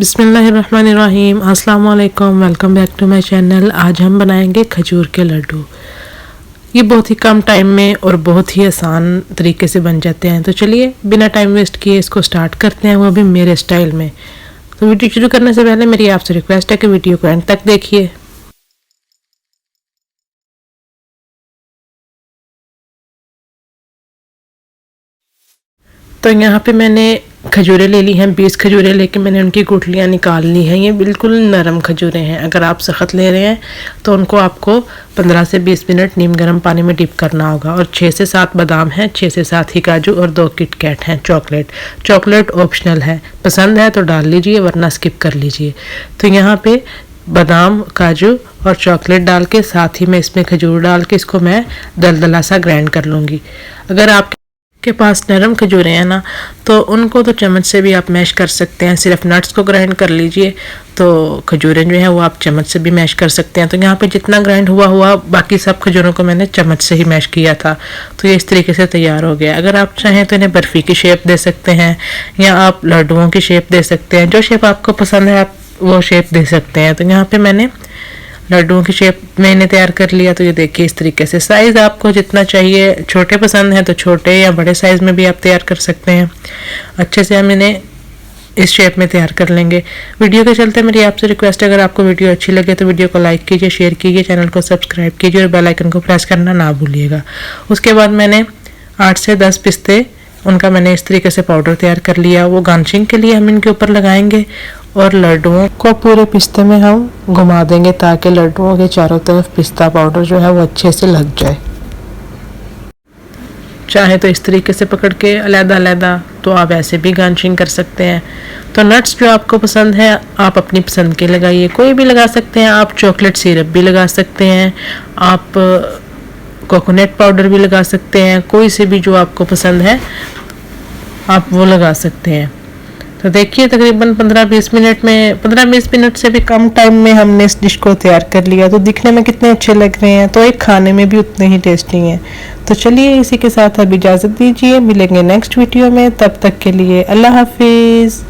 बिस्मिल्लाहिर्रहमानिर्रहीम, अस्सलाम वालेकुम, welcome back to my channel. आज हम बनाएंगे खजूर के लड्डू। ये बहुत ही कम टाइम में और बहुत ही आसान तरीके से बन जाते हैं। तो चलिए बिना टाइम वेस्ट किए इसको स्टार्ट करते हैं, वो भी मेरे स्टाइल में। तो वीडियो शुरू करने से पहले मेरी आपसे रिक्वेस्ट है कि वीडियो को एंड तक देखिए। तो यहाँ पे मैंने खजूरें ले ली हैं, 20 खजूरें लेके मैंने उनकी गुठलियाँ निकाल ली हैं। ये बिल्कुल नरम खजूरें हैं। अगर आप सख्त ले रहे हैं तो उनको आपको 15 से 20 मिनट नीम गर्म पानी में डिप करना होगा। और 6 से 7 बादाम हैं, 6 से 7 ही काजू और 2 किटकैट हैं। चॉकलेट ऑप्शनल है, पसंद है तो डाल लीजिए वरना स्किप कर लीजिए। तो यहाँ पे बादाम, काजू और चॉकलेट डाल के साथ ही मैं इसमें खजूर डाल के इसको मैं दलदला सा ग्राइंड कर लूँगी। अगर आप के पास नरम खजूरें हैं ना तो उनको तो चम्मच से भी आप मैश कर सकते हैं। सिर्फ नट्स को ग्राइंड कर लीजिए तो खजूरें जो है वो आप चम्मच से भी मैश कर सकते हैं। तो यहाँ पे जितना ग्राइंड हुआ बाकी सब खजूरों को मैंने चम्मच से ही मैश किया था। तो ये इस तरीके से तैयार हो गया। अगर आप चाहें तो इन्हें बर्फ़ी की शेप दे सकते हैं या आप लड्डुओं की शेप दे सकते हैं। जो शेप आपको पसंद है आप वो शेप दे सकते हैं। तो यहाँ पर मैंने लड्डुओं की शेप में इन्हें तैयार कर लिया। तो ये देखिए इस तरीके से। साइज़ आपको जितना चाहिए, छोटे पसंद है तो छोटे या बड़े साइज़ में भी आप तैयार कर सकते हैं। अच्छे से हम इन्हें इस शेप में तैयार कर लेंगे। वीडियो के चलते मेरी आपसे रिक्वेस्ट है, अगर आपको वीडियो अच्छी लगे तो वीडियो को लाइक कीजिए, शेयर कीजिए, चैनल को सब्सक्राइब कीजिए और बेल आइकन को प्रेस करना ना भूलिएगा। उसके बाद मैंने 8 से 10 पिस्ते, उनका मैंने इस तरीके से पाउडर तैयार कर लिया। वो गार्निशिंग के लिए हम इनके ऊपर लगाएंगे और लड्डुओं को पूरे पिस्ते में हम घुमा देंगे ताकि लड्डुओं के चारों तरफ पिस्ता पाउडर जो है वो अच्छे से लग जाए। चाहे तो इस तरीके से पकड़ के अलग-अलग तो आप ऐसे भी गार्निशिंग कर सकते हैं। तो नट्स जो आपको पसंद है आप अपनी पसंद के लगाइए, कोई भी लगा सकते हैं। आप चॉकलेट सिरप भी लगा सकते हैं, आप कोकोनट पाउडर भी लगा सकते हैं, कोई से भी जो आपको पसंद है आप वो लगा सकते हैं। तो देखिए तकरीबन 15-20 मिनट से भी कम टाइम में हमने इस डिश को तैयार कर लिया। तो दिखने में कितने अच्छे लग रहे हैं, तो एक खाने में भी उतने ही टेस्टी हैं। तो चलिए इसी के साथ अब इजाज़त दीजिए, मिलेंगे नेक्स्ट वीडियो में। तब तक के लिए अल्लाह हाफिज़।